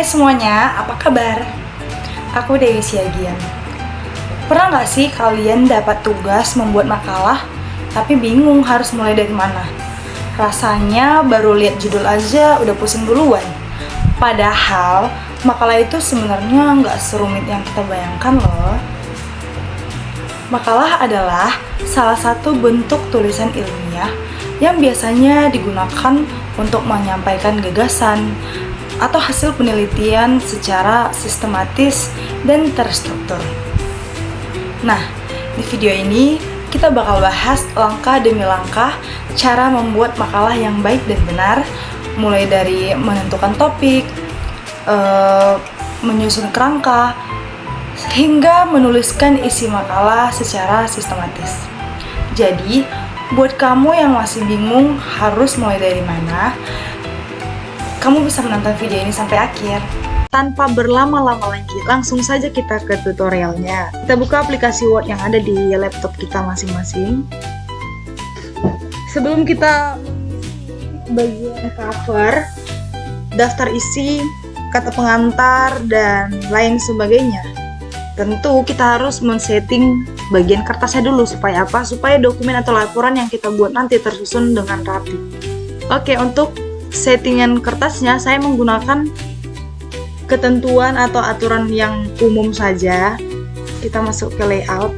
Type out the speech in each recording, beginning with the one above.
Semuanya, apa kabar? Aku Dewi Siagian. Pernah nggak sih kalian dapat tugas membuat makalah, tapi bingung harus mulai dari mana? Rasanya baru lihat judul aja udah pusing duluan. Padahal, makalah itu sebenarnya nggak serumit yang kita bayangkan loh. Makalah adalah salah satu bentuk tulisan ilmiah yang biasanya digunakan untuk menyampaikan gagasan atau hasil penelitian secara sistematis dan terstruktur. Nah, di video ini kita bakal bahas langkah demi langkah cara membuat makalah yang baik dan benar, mulai dari menentukan topik, menyusun kerangka, hingga menuliskan isi makalah secara sistematis. Jadi, buat kamu yang masih bingung harus mulai dari mana, kamu bisa menonton video ini sampai akhir. Tanpa berlama-lama lagi, langsung saja kita ke tutorialnya. Kita buka aplikasi Word yang ada di laptop kita masing-masing. Sebelum kita bagian cover, daftar isi, kata pengantar, dan lain sebagainya, tentu kita harus men-setting bagian kertasnya dulu. Supaya apa? Supaya dokumen atau laporan yang kita buat nanti tersusun dengan rapi. Oke, untuk settingan kertasnya saya menggunakan ketentuan atau aturan yang umum saja. Kita masuk ke layout,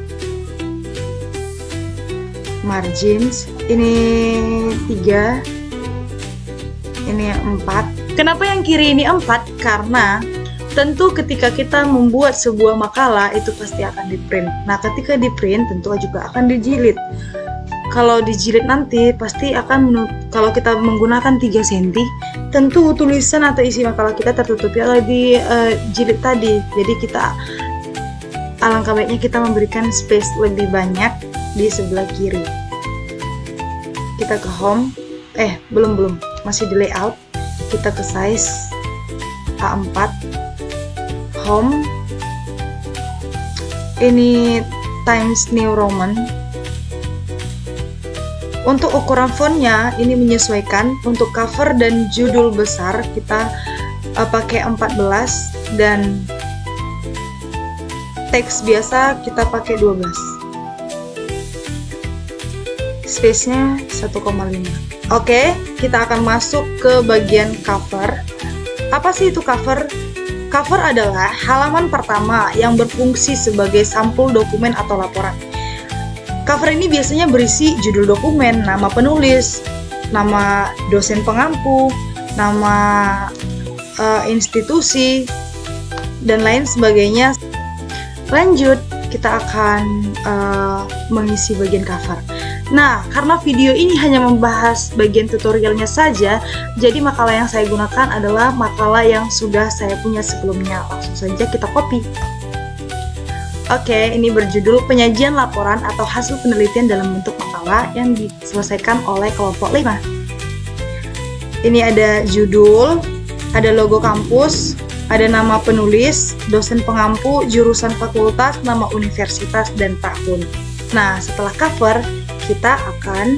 margins, ini 3, ini 4. Kenapa yang kiri ini 4? Karena tentu ketika kita membuat sebuah makalah itu pasti akan di print. Nah, ketika di print tentu juga akan dijilid. Kalau dijilid nanti pasti akan kalau kita menggunakan 3 cm, tentu tulisan atau isi makalah kita tertutupi oleh di jilid tadi. Jadi kita alangkah baiknya kita memberikan space lebih banyak di sebelah kiri. Kita ke home, belum, masih di layout. Kita ke size A4, home, ini Times New Roman. Untuk ukuran fontnya ini menyesuaikan. Untuk cover dan judul besar kita pakai 14 dan teks biasa kita pakai 12. Space-nya 1,5. Oke, kita akan masuk ke bagian cover. Apa sih itu cover? Cover adalah halaman pertama yang berfungsi sebagai sampul dokumen atau laporan. Cover ini biasanya berisi judul dokumen, nama penulis, nama dosen pengampu, nama institusi, dan lain sebagainya. Lanjut, kita akan mengisi bagian cover. Nah, karena video ini hanya membahas bagian tutorialnya saja, jadi makalah yang saya gunakan adalah makalah yang sudah saya punya sebelumnya. Langsung saja kita copy. Oke, ini berjudul penyajian laporan atau hasil penelitian dalam bentuk makalah yang diselesaikan oleh kelompok 5. Ini ada judul, ada logo kampus, ada nama penulis, dosen pengampu, jurusan fakultas, nama universitas, dan tahun. Nah, setelah cover, kita akan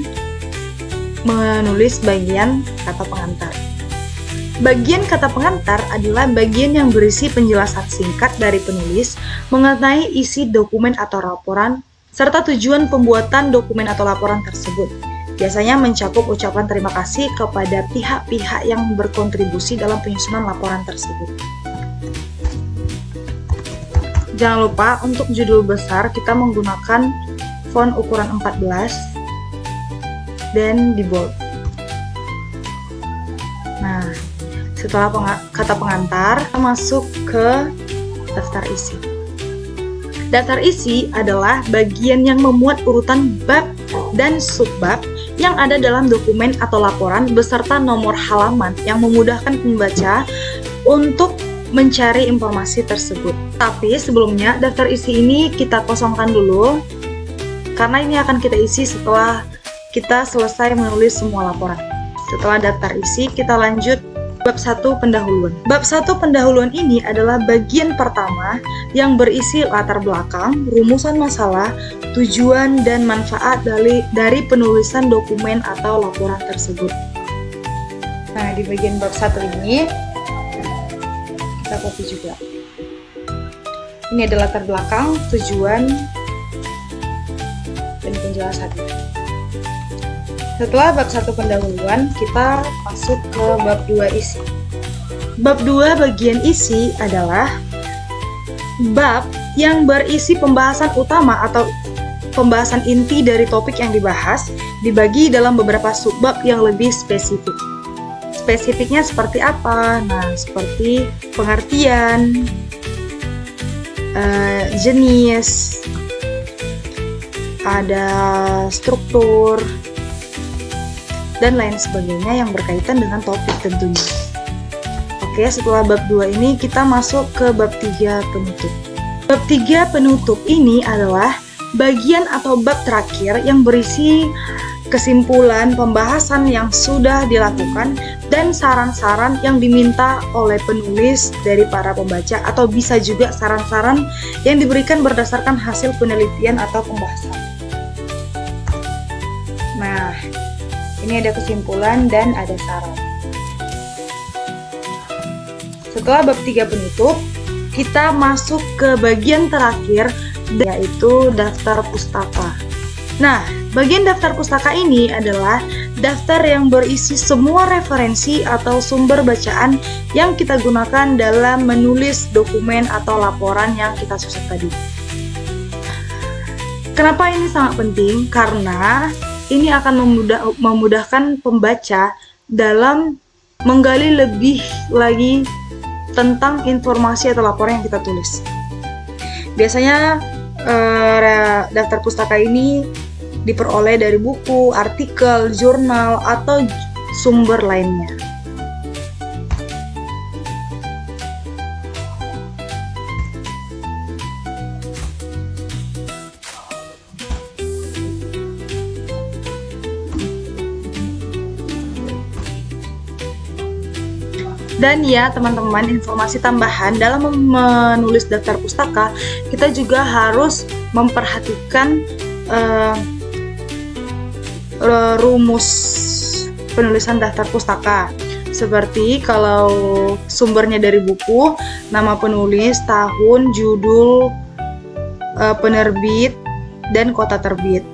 menulis bagian kata pengantar. Bagian kata pengantar adalah bagian yang berisi penjelasan singkat dari penulis mengenai isi dokumen atau laporan, serta tujuan pembuatan dokumen atau laporan tersebut. Biasanya mencakup ucapan terima kasih kepada pihak-pihak yang berkontribusi dalam penyusunan laporan tersebut. Jangan lupa untuk judul besar kita menggunakan font ukuran 14 dan di bold. Nah, setelah kata pengantar, kita masuk ke daftar isi. Daftar isi adalah bagian yang memuat urutan bab dan subbab yang ada dalam dokumen atau laporan beserta nomor halaman yang memudahkan pembaca untuk mencari informasi tersebut. Tapi sebelumnya, daftar isi ini kita kosongkan dulu karena ini akan kita isi setelah kita selesai menulis semua laporan. Setelah daftar isi, kita lanjut bab 1 pendahuluan. Bab 1 pendahuluan ini adalah bagian pertama yang berisi latar belakang, rumusan masalah, tujuan, dan manfaat dari penulisan dokumen atau laporan tersebut. Nah, di bagian bab 1 ini kita copy juga. Ini adalah latar belakang, tujuan, dan penjelasannya. Setelah bab 1 pendahuluan, kita masuk ke bab 2 isi. Bab 2 bagian isi adalah bab yang berisi pembahasan utama atau pembahasan inti dari topik yang dibahas, dibagi dalam beberapa subbab yang lebih spesifik. Spesifiknya seperti apa? Nah, seperti pengertian, jenis, ada struktur, dan lain sebagainya yang berkaitan dengan topik tentunya. Oke, setelah bab 2 ini kita masuk ke bab 3 penutup. Bab 3 penutup ini adalah bagian atau bab terakhir yang berisi kesimpulan pembahasan yang sudah dilakukan dan saran-saran yang diminta oleh penulis dari para pembaca, atau bisa juga saran-saran yang diberikan berdasarkan hasil penelitian atau pembahasan. Nah, ini ada kesimpulan dan ada saran. Setelah bab 3 penutup, kita masuk ke bagian terakhir, yaitu daftar pustaka. Nah, bagian daftar pustaka ini adalah daftar yang berisi semua referensi atau sumber bacaan yang kita gunakan dalam menulis dokumen atau laporan yang kita susun tadi. Kenapa ini sangat penting? Karena ini akan memudahkan pembaca dalam menggali lebih lagi tentang informasi atau laporan yang kita tulis. Biasanya daftar pustaka ini diperoleh dari buku, artikel, jurnal, atau sumber lainnya. Dan ya teman-teman, informasi tambahan dalam menulis daftar pustaka, kita juga harus memperhatikan rumus penulisan daftar pustaka. Seperti kalau sumbernya dari buku, nama penulis, tahun, judul, penerbit, dan kota terbit.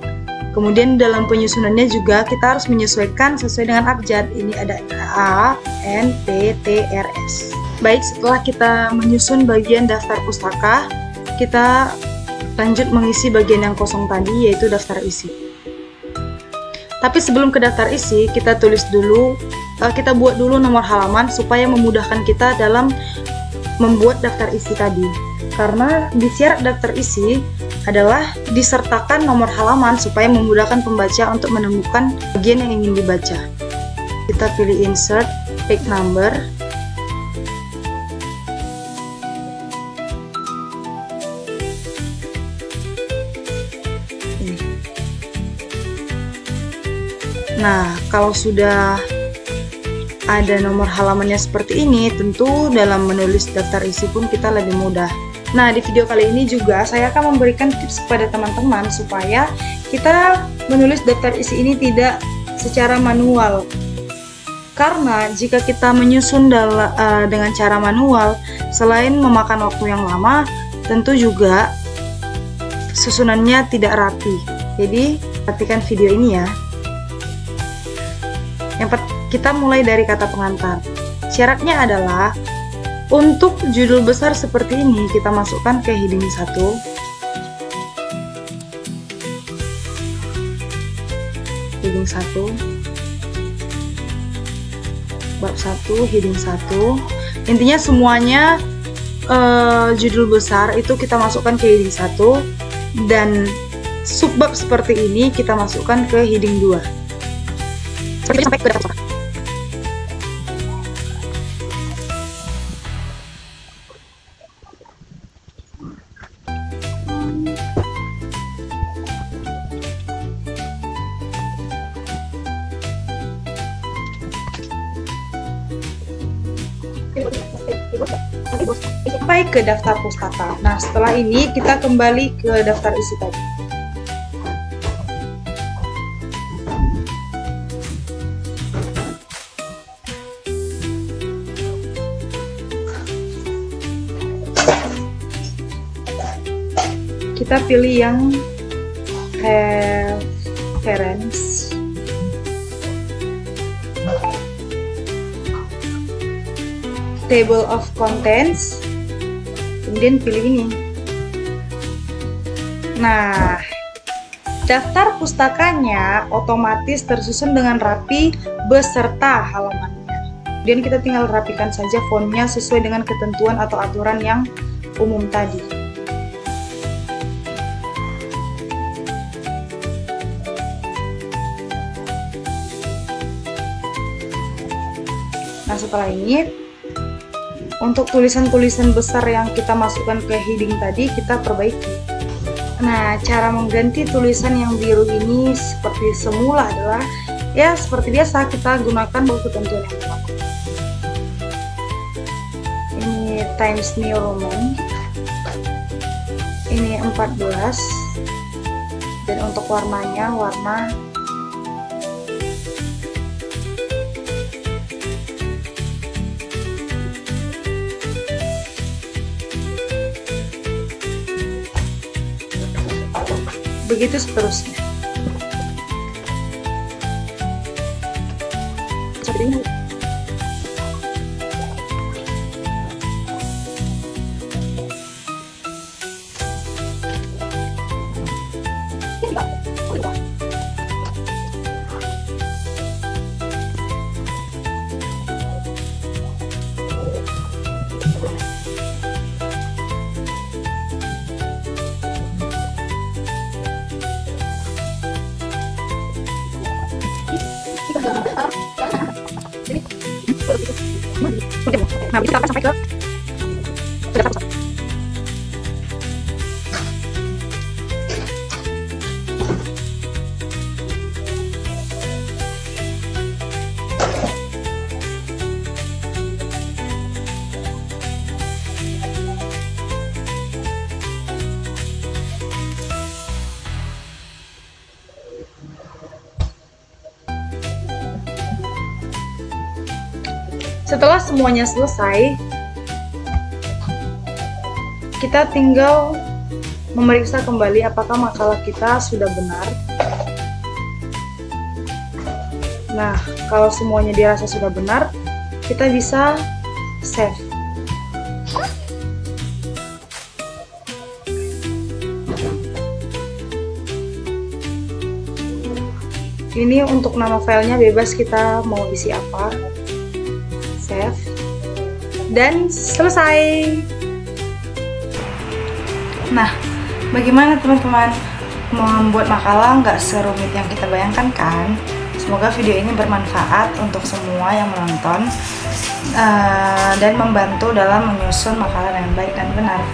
Kemudian dalam penyusunannya juga kita harus menyesuaikan sesuai dengan abjad. Ini ada A, N, P, T, R, S. Baik, setelah kita menyusun bagian daftar pustaka, kita lanjut mengisi bagian yang kosong tadi, yaitu daftar isi. Tapi sebelum ke daftar isi, kita buat dulu nomor halaman supaya memudahkan kita dalam membuat daftar isi tadi. Karena di syarat daftar isi adalah disertakan nomor halaman supaya memudahkan pembaca untuk menemukan bagian yang ingin dibaca. Kita pilih insert, page number. Nah, kalau sudah ada nomor halamannya seperti ini, tentu dalam menulis daftar isi pun kita lebih mudah. Nah, di video kali ini juga saya akan memberikan tips kepada teman-teman supaya kita menulis daftar isi ini tidak secara manual. Karena jika kita menyusun dengan cara manual, selain memakan waktu yang lama, tentu juga susunannya tidak rapi. Jadi, perhatikan video ini ya. Kita mulai dari kata pengantar. Syaratnya adalah untuk judul besar seperti ini kita masukkan ke heading 1. Heading 1. Bab 1, heading 1. Intinya semuanya judul besar itu kita masukkan ke heading 1, dan subbab seperti ini kita masukkan ke heading 2. Seperti sampai ke daftar. Sampai ke daftar pustaka. Nah, setelah ini kita kembali ke daftar isi tadi. kita pilih yang reference. Table of contents, kemudian pilih ini. Nah, daftar pustakanya otomatis tersusun dengan rapi beserta halamannya. Kemudian kita tinggal rapikan saja fontnya sesuai dengan ketentuan atau aturan yang umum tadi. Nah, setelah ini, untuk tulisan-tulisan besar yang kita masukkan ke heading tadi, kita perbaiki. Nah, cara mengganti tulisan yang biru ini seperti semula adalah, ya seperti biasa, kita gunakan ketentuan yang berlaku. Ini Times New Roman, ini 14, dan untuk warnanya warna begitu seterusnya. Seperti ini. Nah, kita sampai ke Setelah semuanya selesai, kita tinggal memeriksa kembali apakah makalah kita sudah benar. Nah, kalau semuanya dirasa sudah benar, kita bisa save. Ini untuk nama filenya bebas, kita mau isi apa. Save dan selesai. Nah, bagaimana teman-teman membuat makalah? Nggak serumit yang kita bayangkan kan? Semoga video ini bermanfaat untuk semua yang menonton dan membantu dalam menyusun makalah dengan baik dan benar.